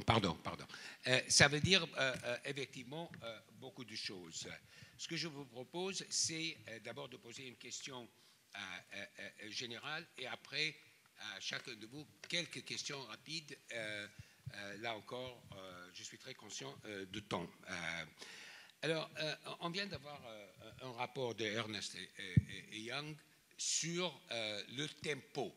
Pardon. Ça veut dire effectivement beaucoup de choses. Ce que je vous propose, c'est d'abord de poser une question générale et après à chacun de vous quelques questions rapides. Là encore, je suis très conscient de temps. Alors, on vient d'avoir un rapport de Ernst et Young sur le tempo.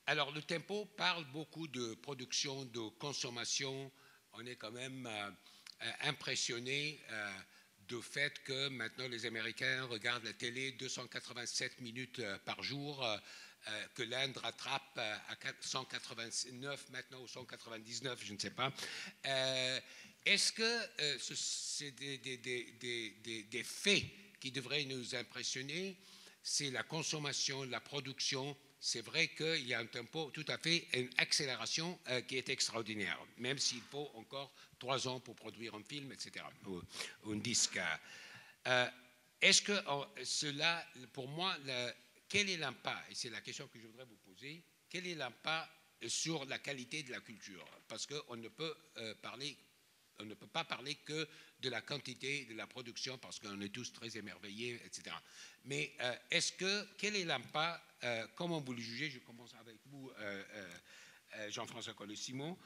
Alors, le tempo parle beaucoup de production, de consommation. On est quand même impressionné du fait que maintenant les Américains regardent la télé 287 minutes par jour, que l'Inde rattrape à 189 maintenant ou 199, je ne sais pas. Est-ce que c'est des faits qui devraient nous impressionner? C'est la consommation, la production. C'est vrai qu'il y a un tempo tout à fait, une accélération qui est extraordinaire, même s'il faut encore 3 ans pour produire un film, etc., ou un disque. Est-ce que cela, pour moi, quel est l'impact, et c'est la question que je voudrais vous poser, quel est l'impact sur la qualité de la culture? Parce qu'on ne peut pas parler que de la quantité de la production parce qu'on est tous très émerveillés, etc. Mais quel est l'impact, comment vous le jugez? Je commence avec vous, Jean-François Collet-Simon.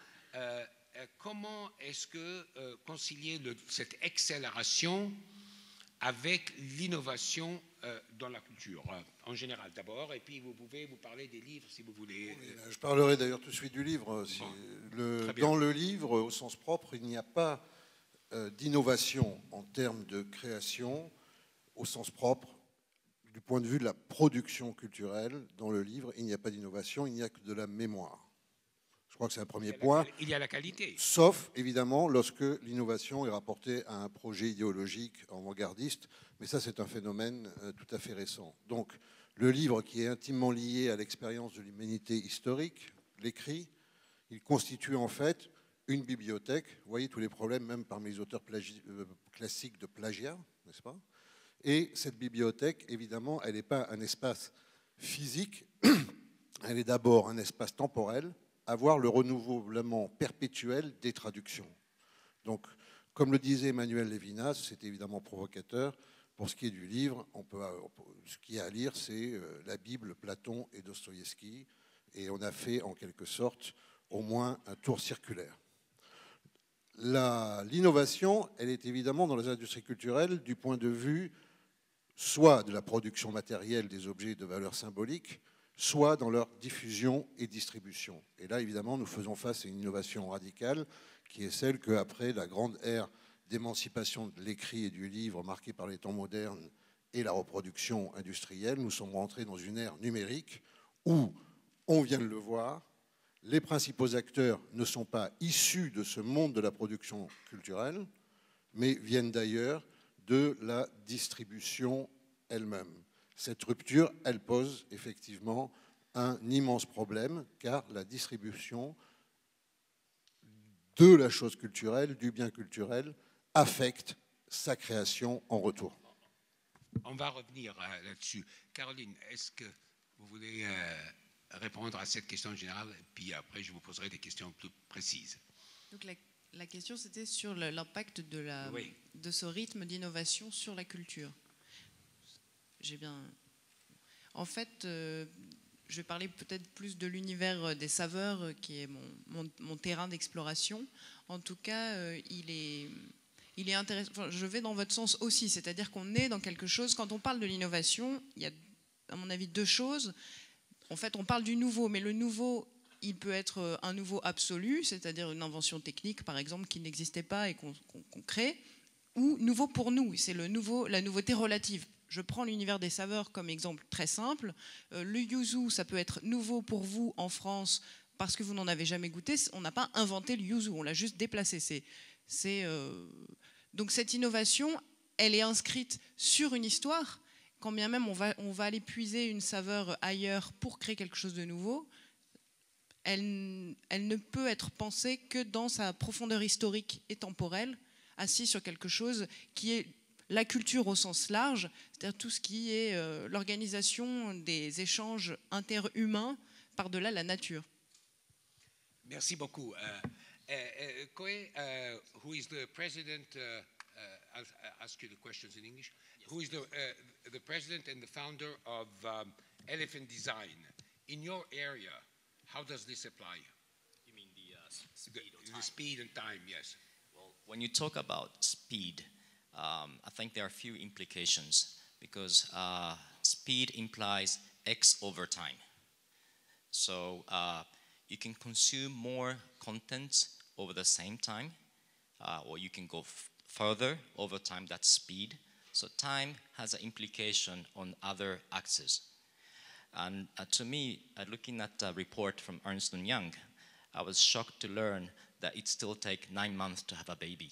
Comment est-ce que concilier cette accélération avec l'innovation dans la culture, en général d'abord, et puis vous pouvez vous parler des livres si vous voulez. Oui, je parlerai d'ailleurs tout de suite du livre. Dans le livre, au sens propre, il n'y a pas d'innovation en termes de création, au sens propre, du point de vue de la production culturelle. Dans le livre, il n'y a pas d'innovation, il n'y a que de la mémoire. Je crois que c'est un premier point. Il y a la qualité. Sauf, évidemment, lorsque l'innovation est rapportée à un projet idéologique avant-gardiste. Mais ça, c'est un phénomène tout à fait récent. Donc, le livre, qui est intimement lié à l'expérience de l'humanité historique, l'écrit, il constitue en fait une bibliothèque. Vous voyez tous les problèmes, même parmi les auteurs classiques de plagiat, n'est-ce pas? Et cette bibliothèque, évidemment, elle n'est pas un espace physique. Elle est d'abord un espace temporel, avoir le renouvellement perpétuel des traductions. Donc, comme le disait Emmanuel Levinas, c'est évidemment provocateur. Pour ce qui est du livre, ce qu'il y a à lire, c'est la Bible, Platon et Dostoïevski. Et on a fait, en quelque sorte, au moins un tour circulaire. L'innovation, elle est évidemment dans les industries culturelles du point de vue soit de la production matérielle des objets de valeur symbolique, soit dans leur diffusion et distribution. Et là, évidemment, nous faisons face à une innovation radicale qui est celle qu'après la grande ère d'émancipation de l'écrit et du livre marquée par les temps modernes et la reproduction industrielle, nous sommes rentrés dans une ère numérique où, on vient de le voir, les principaux acteurs ne sont pas issus de ce monde de la production culturelle, mais viennent d'ailleurs de la distribution elle-même. Cette rupture, elle pose effectivement un immense problème, car la distribution de la chose culturelle, du bien culturel, affecte sa création en retour. On va revenir là-dessus. Caroline, est-ce que vous voulez répondre à cette question générale, et puis après je vous poserai des questions plus précises. Donc la question, c'était sur l'impact de ce rythme d'innovation sur la culture. J'ai bien... En fait, je vais parler peut-être plus de l'univers des saveurs, qui est mon terrain d'exploration. En tout cas, il est intéressant. Enfin, je vais dans votre sens aussi, c'est-à-dire qu'on est dans quelque chose... Quand on parle de l'innovation, il y a, à mon avis, 2 choses. En fait, on parle du nouveau, mais le nouveau... Il peut être un nouveau absolu, c'est-à-dire une invention technique, par exemple, qui n'existait pas et qu'on crée, ou nouveau pour nous, c'est la nouveauté relative. Je prends l'univers des saveurs comme exemple très simple. Le yuzu, ça peut être nouveau pour vous en France parce que vous n'en avez jamais goûté. On n'a pas inventé le yuzu, on l'a juste déplacé. Donc cette innovation, elle est inscrite sur une histoire. Quand bien même on va aller puiser une saveur ailleurs pour créer quelque chose de nouveau, elle ne peut être pensée que dans sa profondeur historique et temporelle, assise sur quelque chose qui est la culture au sens large, c'est-à-dire tout ce qui est l'organisation des échanges interhumains par-delà la nature. Merci beaucoup. Koe, who is the president, I'll ask you the questions in English, yes. Who is the president and the founder of Elephant Design. In your area, how does this apply? You mean the speed and time, yes. Well, when you talk about speed, I think there are a few implications because speed implies X over time. So you can consume more content over the same time, or you can go further over time, that's speed. So time has an implication on other axes. And to me, looking at a report from Ernst & Young, I was shocked to learn that it still takes 9 months to have a baby.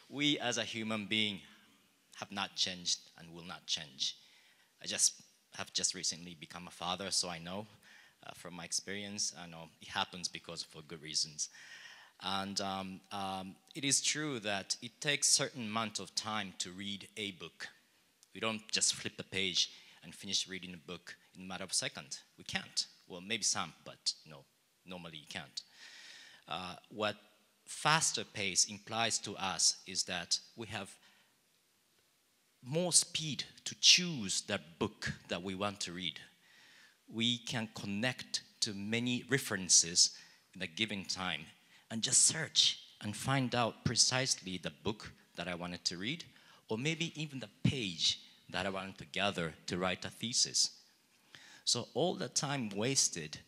We as a human being have not changed and will not change. I have just recently become a father, so I know from my experience, I know it happens because for good reasons. And it is true that it takes a certain amount of time to read a book. We don't just flip the page and finish reading a book in a matter of seconds. We can't. Well, maybe some, but no, normally you can't. What faster pace implies to us is that we have more speed to choose that book that we want to read. We can connect to many references in a given time and just search and find out precisely the book that I wanted to read, or maybe even the page that I wanted to gather to write a thesis. So all the time wasted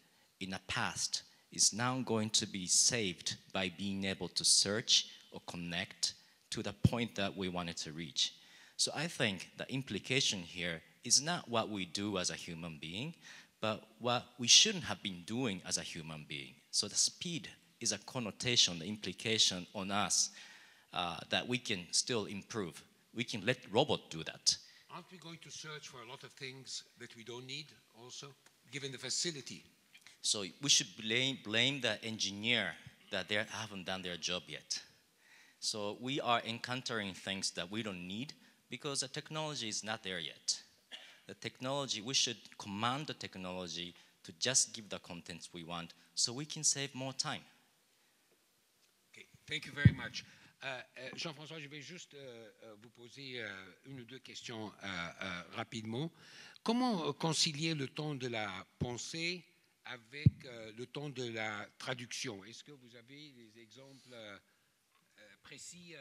in the past is now going to be saved by being able to search or connect to the point that we wanted to reach. So I think the implication here is not what we do as a human being, but what we shouldn't have been doing as a human being. So the speed is a connotation, the implication on us that we can still improve. We can let robots do that. Aren't we going to search for a lot of things that we don't need also, given the facility? So we should blame the engineer that they haven't done their job yet. So we are encountering things that we don't need because the technology is not there yet. The technology, we should command the technology to just give the contents we want so we can save more time. Okay, thank you very much. Jean-François, je vais juste vous poser une ou deux questions rapidement. Comment concilier le temps de la pensée avec le temps de la traduction? Est-ce que vous avez des exemples précis?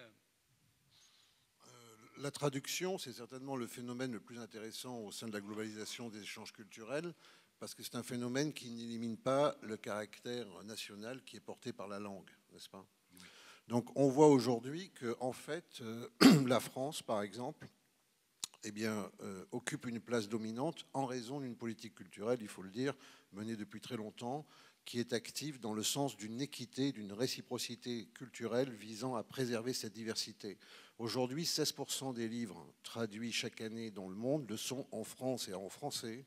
La traduction, c'est certainement le phénomène le plus intéressant au sein de la globalisation des échanges culturels, parce que c'est un phénomène qui n'élimine pas le caractère national qui est porté par la langue, n'est-ce pas? Oui. Donc on voit aujourd'hui que, en fait, la France, par exemple, eh bien, occupe une place dominante en raison d'une politique culturelle, il faut le dire, menée depuis très longtemps, qui est active dans le sens d'une équité, d'une réciprocité culturelle visant à préserver cette diversité. Aujourd'hui, 16% des livres traduits chaque année dans le monde le sont en France et en français,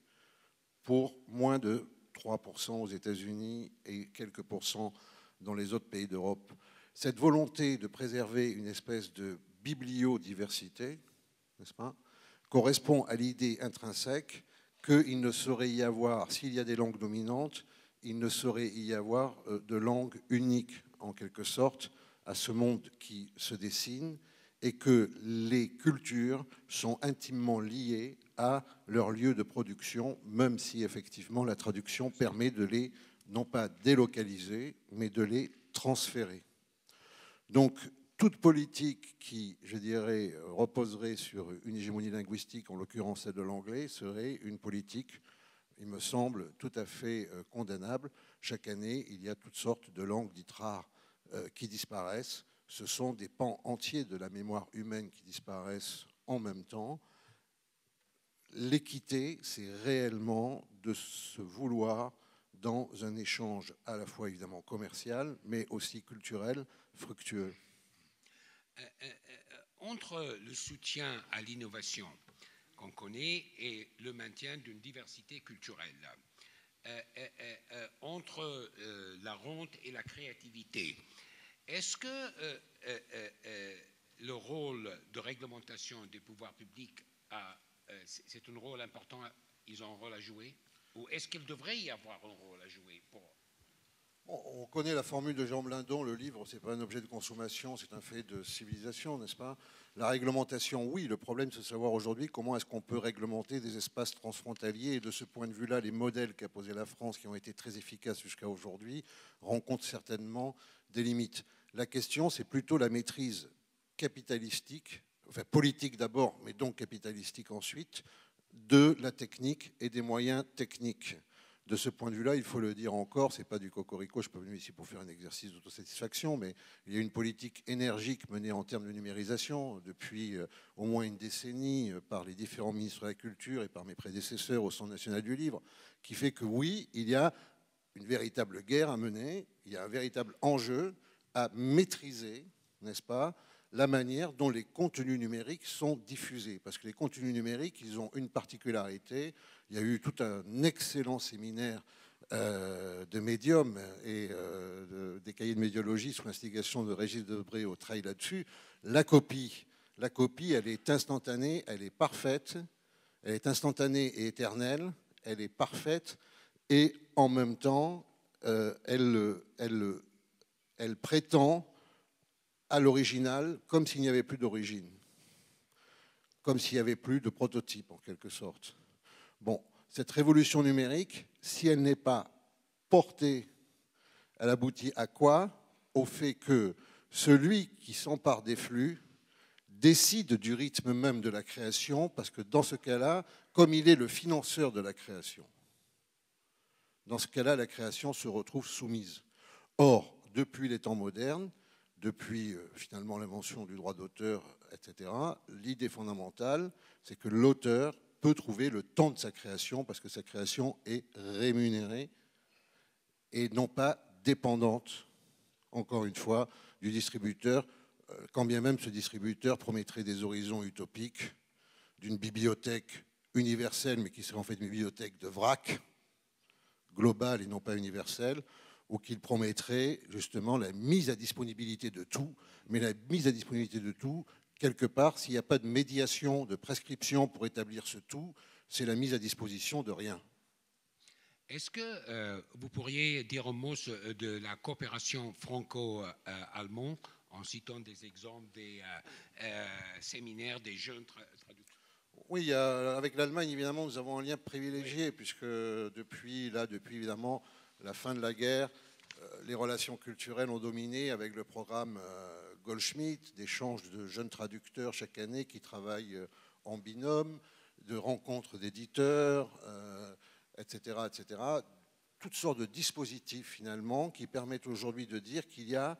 pour moins de 3% aux États-Unis et quelques pourcents dans les autres pays d'Europe. Cette volonté de préserver une espèce de bibliodiversité, n'est-ce pas, correspond à l'idée intrinsèque qu'il ne saurait y avoir, s'il y a des langues dominantes, il ne saurait y avoir de langue unique, en quelque sorte, à ce monde qui se dessine, et que les cultures sont intimement liées à leur lieu de production, même si effectivement la traduction permet de les, non pas délocaliser, mais de les transférer. Donc, toute politique qui, je dirais, reposerait sur une hégémonie linguistique, en l'occurrence celle de l'anglais, serait une politique, il me semble, tout à fait condamnable. Chaque année, il y a toutes sortes de langues dites rares qui disparaissent. Ce sont des pans entiers de la mémoire humaine qui disparaissent en même temps. L'équité, c'est réellement de se vouloir dans un échange à la fois évidemment commercial, mais aussi culturel, fructueux. Entre le soutien à l'innovation qu'on connaît et le maintien d'une diversité culturelle, entre la rente et la créativité, est-ce que le rôle de réglementation des pouvoirs publics c'est un rôle important, ils ont un rôle à jouer? Ou est-ce qu'il devrait y avoir un rôle à jouer pour... On connaît la formule de Jean Blindon, le livre, ce n'est pas un objet de consommation, c'est un fait de civilisation, n'est-ce pas? La réglementation, oui, le problème c'est de savoir aujourd'hui comment est-ce qu'on peut réglementer des espaces transfrontaliers, et de ce point de vue-là, les modèles qu'a posé la France, qui ont été très efficaces jusqu'à aujourd'hui, rencontrent certainement des limites. La question, c'est plutôt la maîtrise capitalistique, enfin politique d'abord, mais donc capitalistique ensuite, de la technique et des moyens techniques. De ce point de vue-là, il faut le dire encore, ce n'est pas du cocorico, je ne suis pas venu ici pour faire un exercice d'autosatisfaction, mais il y a une politique énergique menée en termes de numérisation depuis au moins une décennie par les différents ministres de la Culture et par mes prédécesseurs au Centre national du livre, qui fait que oui, il y a une véritable guerre à mener, il y a un véritable enjeu à maîtriser, n'est-ce pas, la manière dont les contenus numériques sont diffusés. Parce que les contenus numériques, ils ont une particularité. Il y a eu tout un excellent séminaire de médium et des cahiers de médiologie sous l'instigation de Régis Debray au Trail là-dessus. La copie, elle est instantanée, elle est parfaite, elle est instantanée et éternelle, elle est parfaite et en même temps, elle prétend à l'original, comme s'il n'y avait plus d'origine, comme s'il n'y avait plus de prototype, en quelque sorte. Bon, cette révolution numérique, si elle n'est pas portée, elle aboutit à quoi? Au fait que celui qui s'empare des flux décide du rythme même de la création, parce que dans ce cas-là, comme il est le financeur de la création, dans ce cas-là, la création se retrouve soumise. Or, depuis les temps modernes, depuis finalement l'invention du droit d'auteur, etc., l'idée fondamentale, c'est que l'auteur peut trouver le temps de sa création parce que sa création est rémunérée et non pas dépendante, encore une fois, du distributeur, quand bien même ce distributeur promettrait des horizons utopiques d'une bibliothèque universelle, mais qui serait en fait une bibliothèque de vrac, globale et non pas universelle, ou qu'il promettrait justement la mise à disponibilité de tout, mais la mise à disponibilité de tout, quelque part, s'il n'y a pas de médiation, de prescription pour établir ce tout, c'est la mise à disposition de rien. Est-ce que vous pourriez dire un mot de la coopération franco-allemande en citant des exemples des séminaires des jeunes traducteurs? Oui, avec l'Allemagne, évidemment, nous avons un lien privilégié, oui, puisque depuis évidemment la fin de la guerre, les relations culturelles ont dominé avec le programme Goldschmidt, d'échanges de jeunes traducteurs chaque année qui travaillent en binôme, de rencontres d'éditeurs, etc., etc. Toutes sortes de dispositifs, finalement, qui permettent aujourd'hui de dire qu'il y a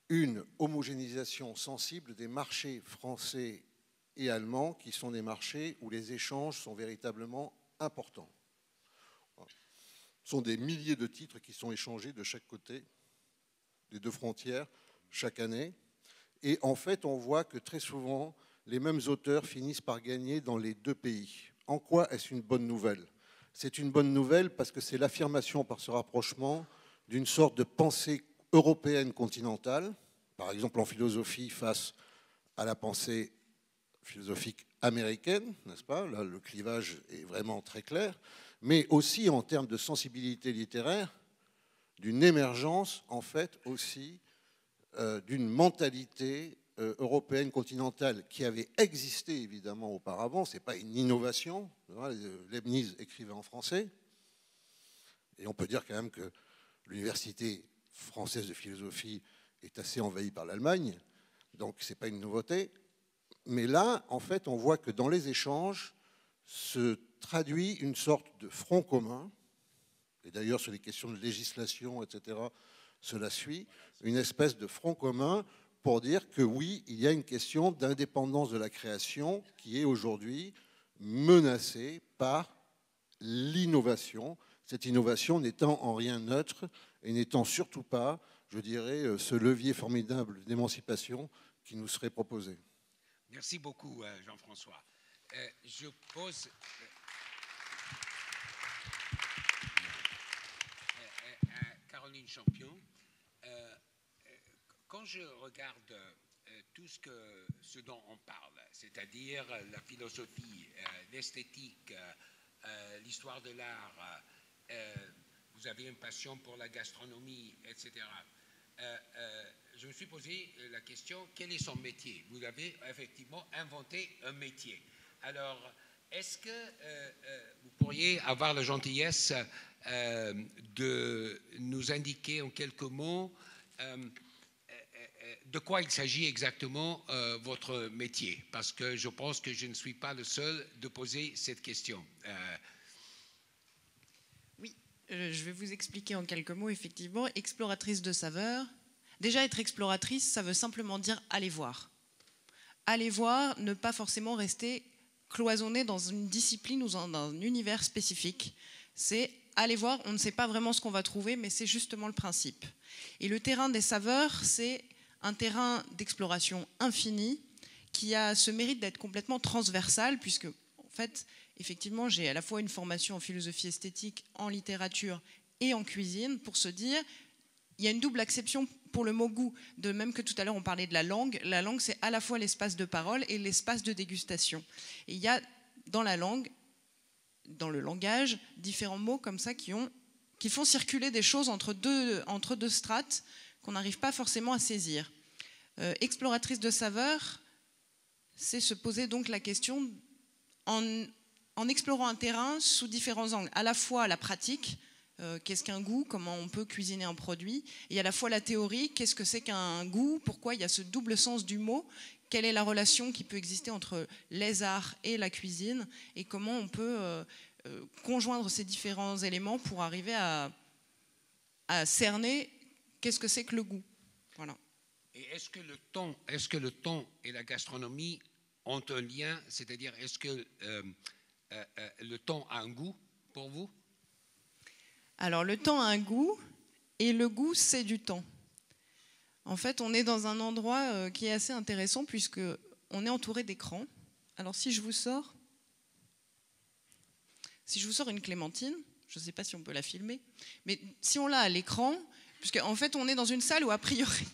une homogénéisation sensible des marchés français et allemands, qui sont des marchés où les échanges sont véritablement importants. Ce sont des milliers de titres qui sont échangés de chaque côté des deux frontières chaque année. Et en fait, on voit que très souvent, les mêmes auteurs finissent par gagner dans les deux pays. En quoi est-ce une bonne nouvelle? C'est une bonne nouvelle parce que c'est l'affirmation par ce rapprochement d'une sorte de pensée européenne continentale, par exemple en philosophie face à la pensée philosophique américaine, n'est-ce pas? Là, le clivage est vraiment très clair, mais aussi en termes de sensibilité littéraire, d'une émergence, en fait, aussi d'une mentalité européenne continentale qui avait existé, évidemment, auparavant. Ce n'est pas une innovation. Leibniz écrivait en français. Et on peut dire quand même que l'université française de philosophie est assez envahie par l'Allemagne. Donc, ce n'est pas une nouveauté. Mais là, en fait, on voit que dans les échanges se traduit une sorte de front commun, et d'ailleurs sur les questions de législation, etc., cela suit, une espèce de front commun pour dire que oui, il y a une question d'indépendance de la création qui est aujourd'hui menacée par l'innovation, cette innovation n'étant en rien neutre et n'étant surtout pas, je dirais, ce levier formidable d'émancipation qui nous serait proposé. Merci beaucoup, Jean-François. Je pose... Caroline Champion, quand je regarde tout ce dont on parle, c'est-à-dire la philosophie, l'esthétique, l'histoire de l'art, vous avez une passion pour la gastronomie, etc. Je me suis posé la question, quel est son métier? Vous avez effectivement inventé un métier. Alors, est-ce que vous pourriez avoir la gentillesse de nous indiquer en quelques mots de quoi il s'agit exactement votre métier? Parce que je pense que je ne suis pas le seul de poser cette question. Oui, je vais vous expliquer en quelques mots, effectivement. Exploratrice de saveurs. Déjà, être exploratrice, ça veut simplement dire aller voir. Aller voir, ne pas forcément rester cloisonné dans une discipline ou dans un univers spécifique. C'est aller voir, on ne sait pas vraiment ce qu'on va trouver, mais c'est justement le principe. Et le terrain des saveurs, c'est un terrain d'exploration infini qui a ce mérite d'être complètement transversal, puisque, en fait, effectivement, j'ai à la fois une formation en philosophie esthétique, en littérature et en cuisine, pour se dire, il y a une double acception pour le mot goût. De même que tout à l'heure, on parlait de la langue, c'est à la fois l'espace de parole et l'espace de dégustation. Et il y a dans la langue, dans le langage, différents mots comme ça qui font circuler des choses entre deux strates qu'on n'arrive pas forcément à saisir. Exploratrice de saveurs, c'est se poser donc la question en explorant un terrain sous différents angles. À la fois la pratique, qu'est-ce qu'un goût, comment on peut cuisiner un produit, et à la fois la théorie, qu'est-ce que c'est qu'un goût, pourquoi il y a ce double sens du mot, quelle est la relation qui peut exister entre les arts et la cuisine, et comment on peut conjoindre ces différents éléments pour arriver à cerner qu'est-ce que c'est que le goût. Voilà. Et est-ce que le temps et la gastronomie ont un lien? C'est-à-dire, est-ce que le temps a un goût pour vous? Alors, le temps a un goût, et le goût, c'est du temps. En fait, on est dans un endroit qui est assez intéressant, puisqu'on est entouré d'écrans. Alors, si je vous sors une clémentine, je ne sais pas si on peut la filmer, mais si on l'a à l'écran, puisqu'en fait, on est dans une salle où, a priori...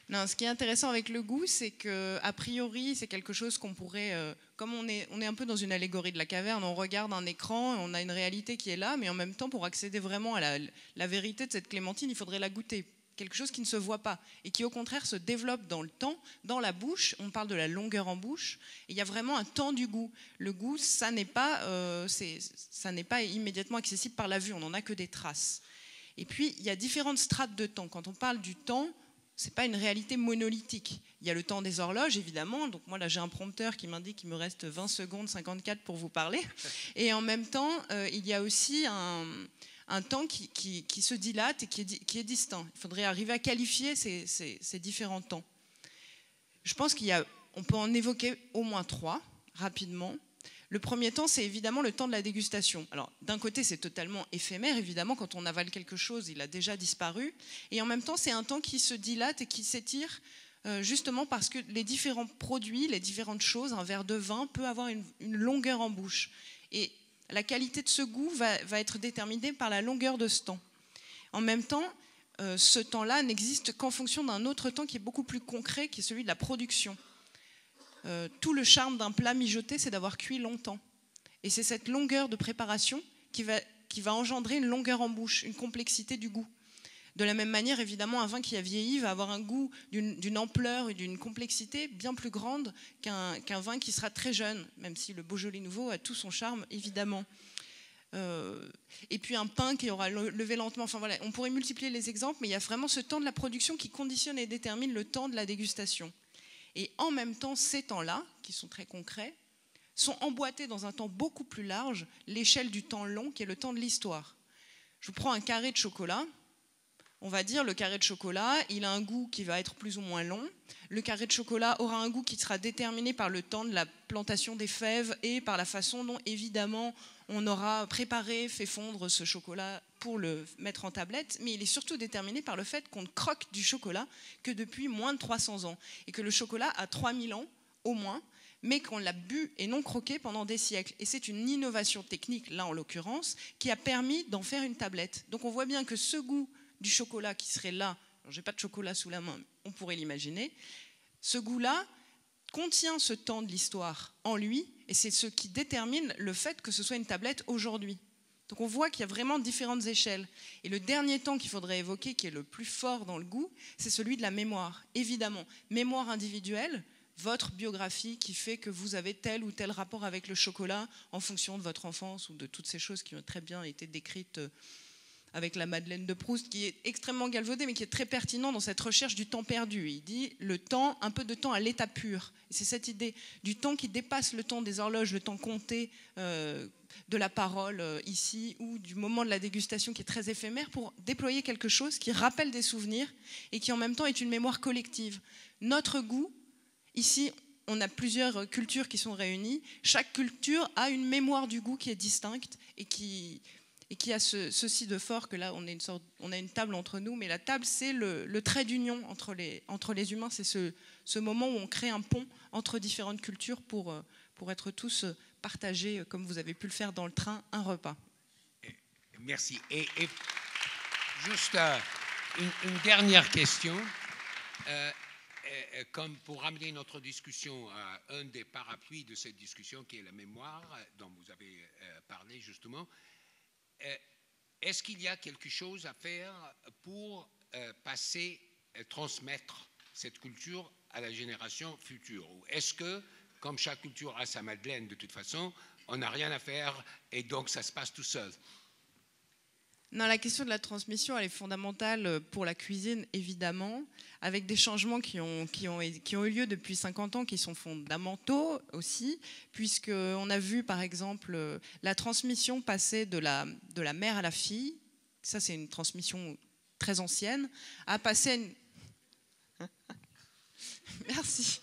Non, ce qui est intéressant avec le goût, c'est qu'a priori, c'est quelque chose qu'on pourrait... comme on est un peu dans une allégorie de la caverne, on regarde un écran, on a une réalité qui est là, mais en même temps, pour accéder vraiment à la vérité de cette clémentine, il faudrait la goûter. Quelque chose qui ne se voit pas et qui, au contraire, se développe dans le temps, dans la bouche. On parle de la longueur en bouche. Et il y a vraiment un temps du goût. Le goût, ça n'est pas immédiatement accessible par la vue. On n'en a que des traces. Et puis, il y a différentes strates de temps. Quand on parle du temps, ce n'est pas une réalité monolithique. Il y a le temps des horloges, évidemment. Donc moi, là, j'ai un prompteur qui m'indique qu'il me reste 20 secondes 54 pour vous parler. Et en même temps, il y a aussi un temps qui se dilate et qui est distinct. Il faudrait arriver à qualifier ces différents temps. Je pense qu'on peut en évoquer au moins 3, rapidement. Le premier temps, c'est évidemment le temps de la dégustation. Alors, d'un côté, c'est totalement éphémère, évidemment, quand on avale quelque chose, il a déjà disparu. Et en même temps, c'est un temps qui se dilate et qui s'étire, justement parce que les différents produits, les différentes choses, un verre de vin peut avoir une longueur en bouche. Et la qualité de ce goût va être déterminée par la longueur de ce temps. En même temps, ce temps-là n'existe qu'en fonction d'un autre temps qui est beaucoup plus concret, qui est celui de la production. Tout le charme d'un plat mijoté, c'est d'avoir cuit longtemps. Et c'est cette longueur de préparation qui va engendrer une longueur en bouche, une complexité du goût. De la même manière, évidemment, un vin qui a vieilli va avoir un goût d'une ampleur et d'une complexité bien plus grande qu'un vin qui sera très jeune, même si le Beaujolais nouveau a tout son charme, évidemment. Et puis un pain qui aura levé lentement. Enfin voilà, on pourrait multiplier les exemples, mais il y a vraiment ce temps de la production qui conditionne et détermine le temps de la dégustation. Et en même temps, ces temps-là, qui sont très concrets, sont emboîtés dans un temps beaucoup plus large, l'échelle du temps long, qui est le temps de l'histoire. Je vous prends un carré de chocolat. On va dire le carré de chocolat, il a un goût qui va être plus ou moins long. Le carré de chocolat aura un goût qui sera déterminé par le temps de la plantation des fèves et par la façon dont, évidemment, on aura préparé, fait fondre ce chocolat pour le mettre en tablette. Mais il est surtout déterminé par le fait qu'on ne croque du chocolat que depuis moins de 300 ans. Et que le chocolat a 3000 ans, au moins, mais qu'on l'a bu et non croqué pendant des siècles. Et c'est une innovation technique, là en l'occurrence, qui a permis d'en faire une tablette. Donc on voit bien que ce goût du chocolat qui serait là, alors j'ai pas de chocolat sous la main, mais on pourrait l'imaginer, ce goût-là, contient ce temps de l'histoire en lui, et c'est ce qui détermine le fait que ce soit une tablette aujourd'hui. Donc on voit qu'il y a vraiment différentes échelles. Et le dernier temps qu'il faudrait évoquer, qui est le plus fort dans le goût, c'est celui de la mémoire. Évidemment, mémoire individuelle, votre biographie qui fait que vous avez tel ou tel rapport avec le chocolat en fonction de votre enfance ou de toutes ces choses qui ont très bien été décrites avec la Madeleine de Proust, qui est extrêmement galvaudée, mais qui est très pertinent dans cette recherche du temps perdu. Il dit le temps, un peu de temps à l'état pur. Et c'est cette idée du temps qui dépasse le temps des horloges, le temps compté de la parole ici, ou du moment de la dégustation qui est très éphémère, pour déployer quelque chose qui rappelle des souvenirs et qui en même temps est une mémoire collective. Notre goût, ici, on a plusieurs cultures qui sont réunies. Chaque culture a une mémoire du goût qui est distincte et qui a ceci de fort que là, on a une table entre nous, mais la table, c'est le trait d'union entre les humains. C'est ce moment où on crée un pont entre différentes cultures pour être tous partagés, comme vous avez pu le faire dans le train, un repas. Merci. Et juste une dernière question. Comme pour ramener notre discussion à un des parapluies de cette discussion, qui est la mémoire, dont vous avez parlé justement, est-ce qu'il y a quelque chose à faire pour transmettre cette culture à la génération future? Ou est-ce que, comme chaque culture a sa Madeleine de toute façon, on n'a rien à faire et donc ça se passe tout seul? Non, la question de la transmission, elle est fondamentale pour la cuisine, évidemment, avec des changements qui ont eu lieu depuis 50 ans, qui sont fondamentaux aussi, puisqu'on a vu, par exemple, la transmission passer de la mère à la fille, ça c'est une transmission très ancienne, à passer à une... Merci.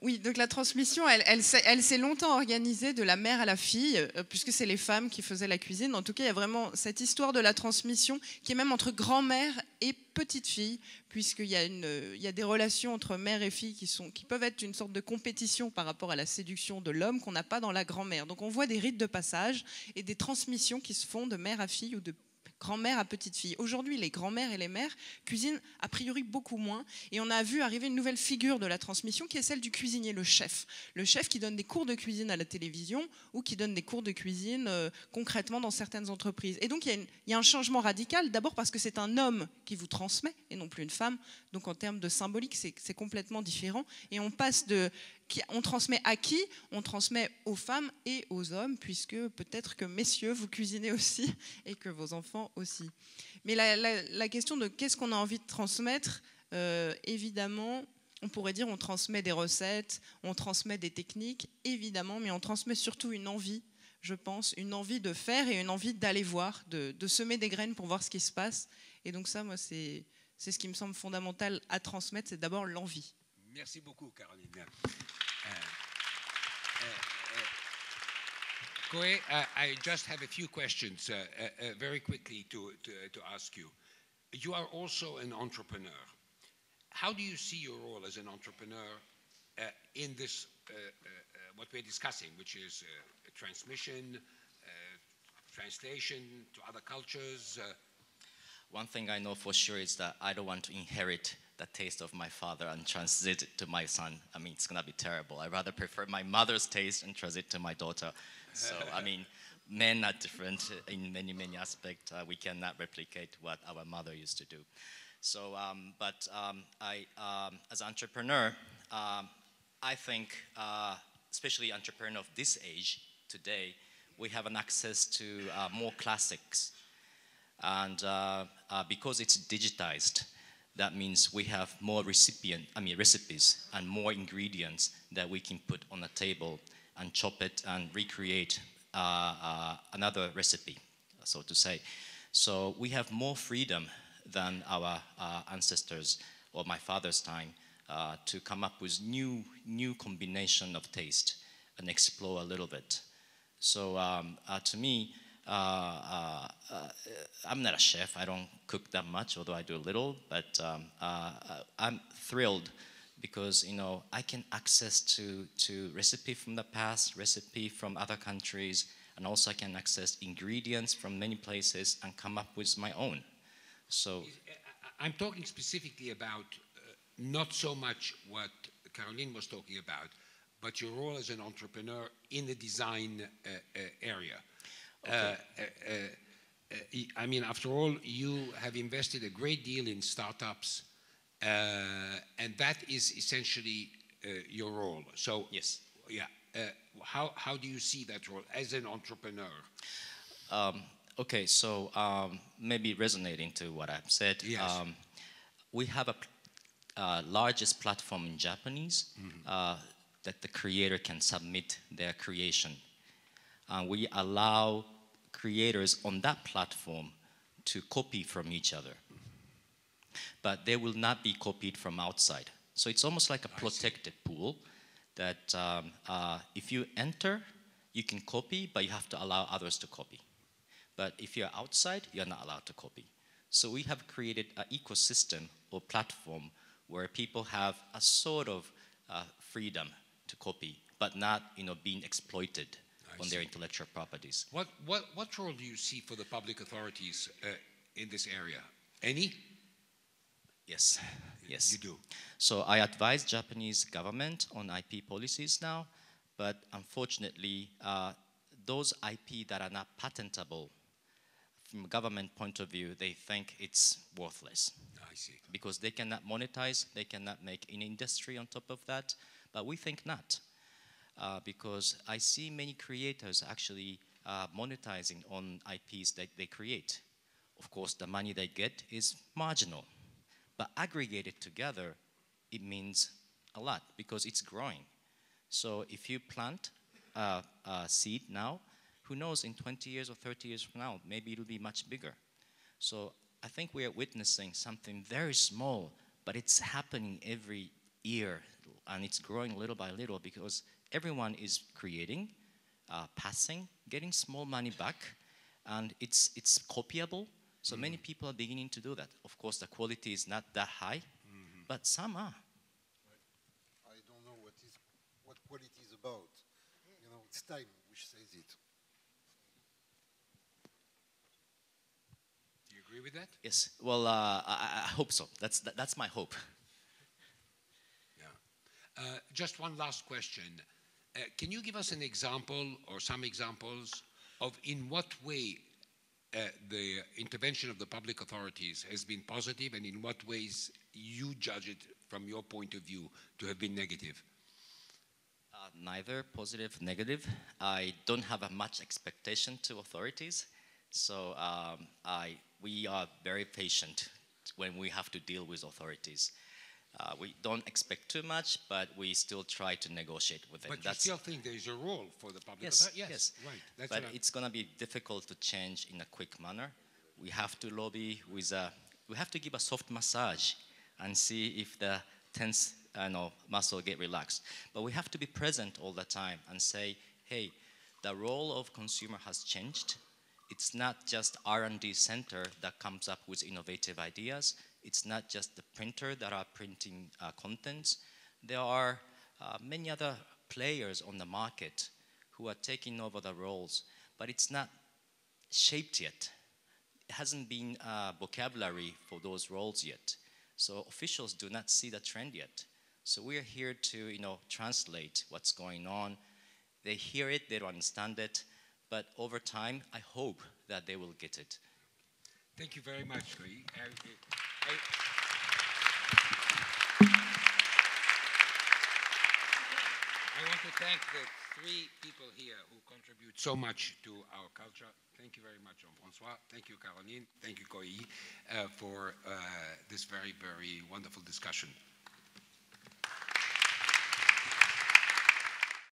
Oui, donc la transmission, elle s'est longtemps organisée de la mère à la fille, puisque c'est les femmes qui faisaient la cuisine. En tout cas, il y a vraiment cette histoire de la transmission qui est même entre grand-mère et petite-fille, puisqu'il y a des relations entre mère et fille qui peuvent être une sorte de compétition par rapport à la séduction de l'homme qu'on n'a pas dans la grand-mère. Donc on voit des rites de passage et des transmissions qui se font de mère à fille ou de grand-mère à petite-fille. Aujourd'hui, les grands-mères et les mères cuisinent a priori beaucoup moins, et on a vu arriver une nouvelle figure de la transmission qui est celle du cuisinier, le chef. Le chef qui donne des cours de cuisine à la télévision ou qui donne des cours de cuisine concrètement dans certaines entreprises. Et donc il y a un changement radical, d'abord parce que c'est un homme qui vous transmet et non plus une femme, donc en termes de symbolique, c'est complètement différent, et on passe on transmet à qui? On transmet aux femmes et aux hommes, puisque peut-être que messieurs, vous cuisinez aussi et que vos enfants aussi. Mais la question de qu'est-ce qu'on a envie de transmettre, évidemment, on pourrait dire on transmet des recettes, on transmet des techniques, évidemment, mais on transmet surtout une envie, je pense, une envie de faire et une envie d'aller voir, de semer des graines pour voir ce qui se passe. Et donc ça, moi, c'est ce qui me semble fondamental à transmettre, c'est d'abord l'envie. Merci beaucoup, Caroline. Koé, I just have a few questions very quickly to ask you. You are also an entrepreneur. How do you see your role as an entrepreneur in this, what we're discussing, which is transmission, translation to other cultures? One thing I know for sure is that I don't want to inherit the taste of my father and translate it to my son. I mean, it's going to be terrible. I rather prefer my mother's taste and translate it to my daughter. So, I mean, men are different in many, many aspects. We cannot replicate what our mother used to do. So, as an entrepreneur, I think, especially entrepreneur of this age today, we have an access to more classics. And because it's digitized, that means we have more recipes and more ingredients that we can put on the table and chop it and recreate another recipe, so to say. So we have more freedom than our ancestors or my father's time to come up with new combination of taste and explore a little bit. So to me, I'm not a chef. I don't cook that much, although I do a little. But I'm thrilled because I can access to recipe from the past, recipe from other countries, and also I can access ingredients from many places and come up with my own. So I'm talking specifically about not so much what Caroline was talking about, but your role as an entrepreneur in the design area. Okay. I mean, after all, you have invested a great deal in startups, and that is essentially your role. So, yes. Yeah. How do you see that role as an entrepreneur? Okay, so maybe resonating to what I've said. Yes. We have a largest platform in Japanese that the creator can submit their creation. We allow creators on that platform to copy from each other, but they will not be copied from outside. So it's almost like a protected pool that if you enter, you can copy, but you have to allow others to copy. But if you're outside, you're not allowed to copy. So we have created an ecosystem or platform where people have a sort of freedom to copy, but not being exploited on their intellectual properties. What role do you see for the public authorities in this area? Any? Yes, yes. You do. So I advise Japanese government on IP policies now, but unfortunately, those IP that are not patentable, from a government point of view, they think it's worthless. I see. Because they cannot monetize, they cannot make an industry on top of that, but we think not. Because I see many creators actually monetizing on IPs that they create. Of course, the money they get is marginal, but aggregated together, it means a lot because it's growing. So if you plant a seed now, who knows, in 20 years or 30 years from now, maybe it'll be much bigger. So I think we are witnessing something very small, but it's happening every year, and it's growing little by little because everyone is creating, passing, getting small money back, and it's copyable. So many people are beginning to do that. Of course, the quality is not that high, but some are. I don't know what quality is about. It's time which says it. Do you agree with that? Yes. Well, I hope so. That's my hope. Yeah. Just one last question. Can you give us an example or some examples of in what way the intervention of the public authorities has been positive and in what ways you judge it from your point of view to have been negative? Neither positive, negative. I don't have much expectation to authorities. So we are very patient when we have to deal with authorities. We don't expect too much, but we still try to negotiate with them. But you still think there is a role for the public authority? Yes. Right. That's but it's going to be difficult to change in a quick manner. We have to lobby with we have to give a soft massage and see if the tense muscle get relaxed. But we have to be present all the time and say, hey, the role of consumer has changed. It's not just R&D center that comes up with innovative ideas. It's not just the printer that are printing contents. There are many other players on the market who are taking over the roles, but it's not shaped yet. It hasn't been vocabulary for those roles yet. So officials do not see the trend yet. So we are here to translate what's going on. They hear it, they don't understand it, but over time, I hope that they will get it. Thank you very much, Koi. I want to thank the three people here who contribute so much to our culture. Thank you very much, Jean-François. Thank you, Caroline. Thank you, Koi, for this very, very wonderful discussion.